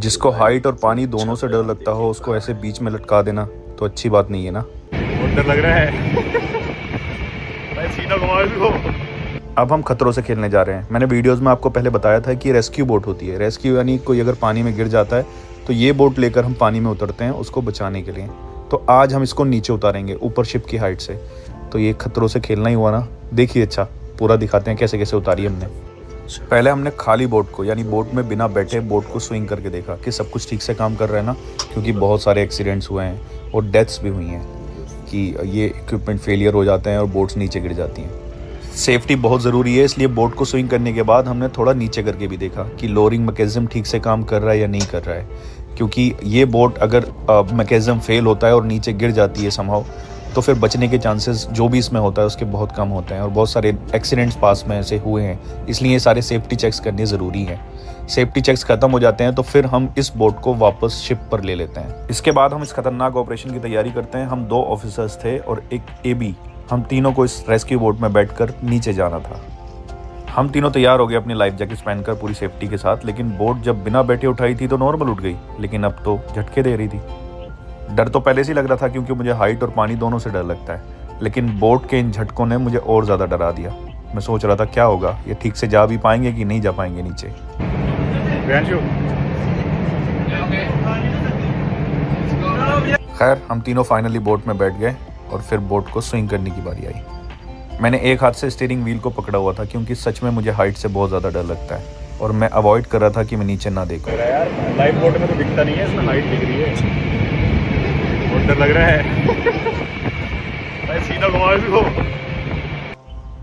जिसको हाइट और पानी दोनों से डर लगता हो उसको ऐसे बीच में लटका देना तो अच्छी बात नहीं है ना। बहुत डर लग रहा है। भाई सीधा घुमाओ इसको। अब हम खतरों से खेलने जा रहे हैं। मैंने वीडियोस में आपको पहले बताया था कि रेस्क्यू बोट होती है। रेस्क्यू यानी कोई अगर पानी में गिर जाता है तो ये बोट लेकर हम पानी में उतरते हैं उसको बचाने के लिए। तो आज हम इसको नीचे उतारेंगे ऊपर शिप की हाइट से। तो ये खतरों से खेलना ही हुआ ना। देखिए अच्छा पूरा दिखाते हैं कैसे कैसे उतारी हमने। पहले हमने खाली बोट को यानी बोट में बिना बैठे बोट को स्विंग करके देखा कि सब कुछ ठीक से काम कर रहा है ना, क्योंकि बहुत सारे एक्सीडेंट्स हुए हैं और डेथ्स भी हुई हैं कि ये इक्विपमेंट फेलियर हो जाते हैं और बोट्स नीचे गिर जाती हैं। सेफ्टी बहुत ज़रूरी है, इसलिए बोट को स्विंग करने के बाद हमने थोड़ा नीचे करके भी देखा कि लोअरिंग मैकेनिज्म ठीक से काम कर रहा है या नहीं कर रहा है, क्योंकि ये बोट अगर मैकेनिज्म फेल होता है और नीचे गिर जाती है समहाउ तो फिर बचने के चांसेस जो भी इसमें होता है उसके बहुत कम होते हैं और बहुत सारे एक्सीडेंट्स पास में ऐसे हुए हैं। इसलिए ये सारे सेफ्टी चेक्स करने ज़रूरी हैं। सेफ्टी चेक्स खत्म हो जाते हैं तो फिर हम इस बोट को वापस शिप पर ले लेते हैं। इसके बाद हम इस खतरनाक ऑपरेशन की तैयारी करते हैं। हम 2 ऑफिसर्स थे और एक एबी। हम तीनों को इस रेस्क्यू बोट में बैठकर नीचे जाना था। हम तीनों तैयार हो गए अपनी लाइफ जैकेट्स पहनकर पूरी सेफ्टी के साथ, लेकिन बोट जब बिना बैठे उठाई थी तो नॉर्मल उठ गई, लेकिन अब तो झटके दे रही थी। डर तो पहले से ही लग रहा था क्योंकि मुझे हाइट और पानी दोनों से डर लगता है, लेकिन बोट के इन झटकों ने मुझे और ज़्यादा डरा दिया। मैं सोच रहा था क्या होगा, ये ठीक से जा भी पाएंगे कि नहीं जा पाएंगे नीचे। खैर हम तीनों फाइनली बोट में बैठ गए और फिर बोट को स्विंग करने की बारी आई। मैंने एक हाथ से स्टीयरिंग व्हील को पकड़ा हुआ था क्योंकि सच में मुझे हाइट से बहुत ज़्यादा डर लगता है और मैं अवॉइड कर रहा था कि मैं नीचे ना देखूं। यार लाइव बोट में तो दिखता नहीं है, इसमें हाइट दिख रही है। बहुत डर लग रहा है। भाई सीधा घुमाओ इसको।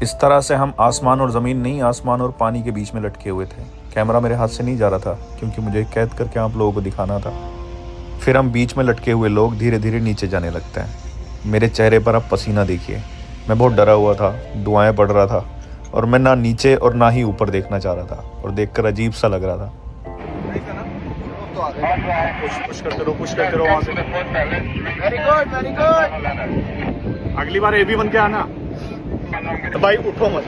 इस तरह से हम आसमान और ज़मीन नहीं, आसमान और पानी के बीच में लटके हुए थे। कैमरा मेरे हाथ से नहीं जा रहा था क्योंकि मुझे कैद करके आप लोगों को दिखाना था। फिर हम बीच में लटके हुए लोग धीरे धीरे नीचे जाने लगते हैं। मेरे चेहरे पर आप पसीना देखिए। मैं बहुत डरा हुआ था, दुआएं पढ़ रहा था और मैं ना नीचे और ना ही ऊपर देखना चाह रहा था और देखकर अजीब सा लग रहा था। पुश करते रहो वहाँ से। Very good. अगली बार एबी बन के आना। तो भाई उठो मत।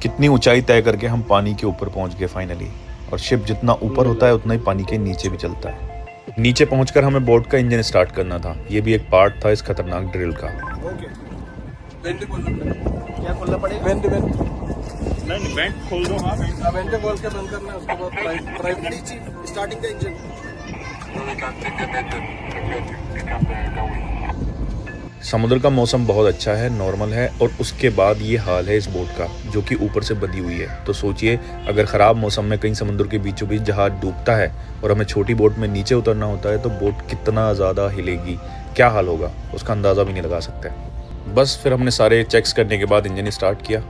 कितनी ऊंचाई तय करके हम पानी के ऊपर पहुंच गए फाइनली, और शिप जितना ऊपर होता है उतना ही पानी के नीचे भी चलता है। नीचे पहुंचकर हमें बोट का इंजन स्टार्ट करना था। ये भी एक पार्ट था इस खतरनाक ड्रिल का। क्या खोलना पड़ेगा? नहीं वेंट खोल दो। हाँ वेंट खोल के बंद करना है, उसके बाद प्राइवेटली स्टार्टिंग का इंजन। समुद्र का मौसम बहुत अच्छा है, नॉर्मल है, और उसके बाद ये हाल है इस बोट का जो कि ऊपर से बंधी हुई है। तो सोचिए अगर ख़राब मौसम में कहीं समुद्र के बीचों बीच जहाज डूबता है और हमें छोटी बोट में नीचे उतरना होता है तो बोट कितना ज़्यादा हिलेगी, क्या हाल होगा उसका अंदाज़ा भी नहीं लगा सकते। बस फिर हमने सारे चेक्स करने के बाद इंजन स्टार्ट किया।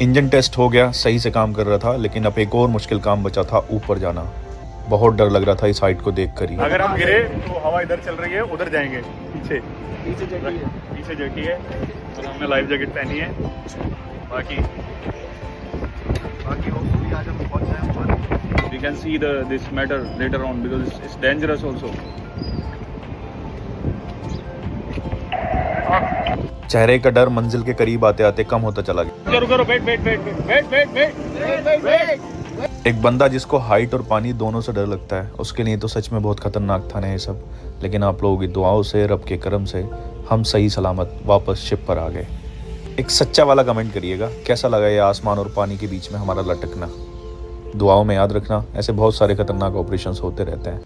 इंजन टेस्ट हो गया, सही से काम कर रहा था, लेकिन अब एक और मुश्किल काम बचा था, ऊपर जाना। बहुत डर लग रहा था इस हाइट को देखकर ही। अगर हम गिरे तो हवा इधर चल रही है, उधर जाएंगे। पीछे जटी है और हमने लाइफ जैकेट पहनी है। बाकी होपफुली आज हम पहुंच जाएं ऊपर। We can see this matter later on because it's dangerous also. चेहरे का डर मंजिल के करीब आते आते कम होता चला गया। करो वेट। एक बंदा जिसको हाइट और पानी दोनों से डर लगता है उसके लिए तो सच में बहुत खतरनाक था ना ये सब, लेकिन आप लोगों की दुआओं से, रब के करम से हम सही सलामत वापस शिप पर आ गए। एक सच्चा वाला कमेंट करिएगा कैसा लगा ये आसमान और पानी के बीच में हमारा लटकना। दुआओं में याद रखना, ऐसे बहुत सारे खतरनाक ऑपरेशंस होते रहते हैं।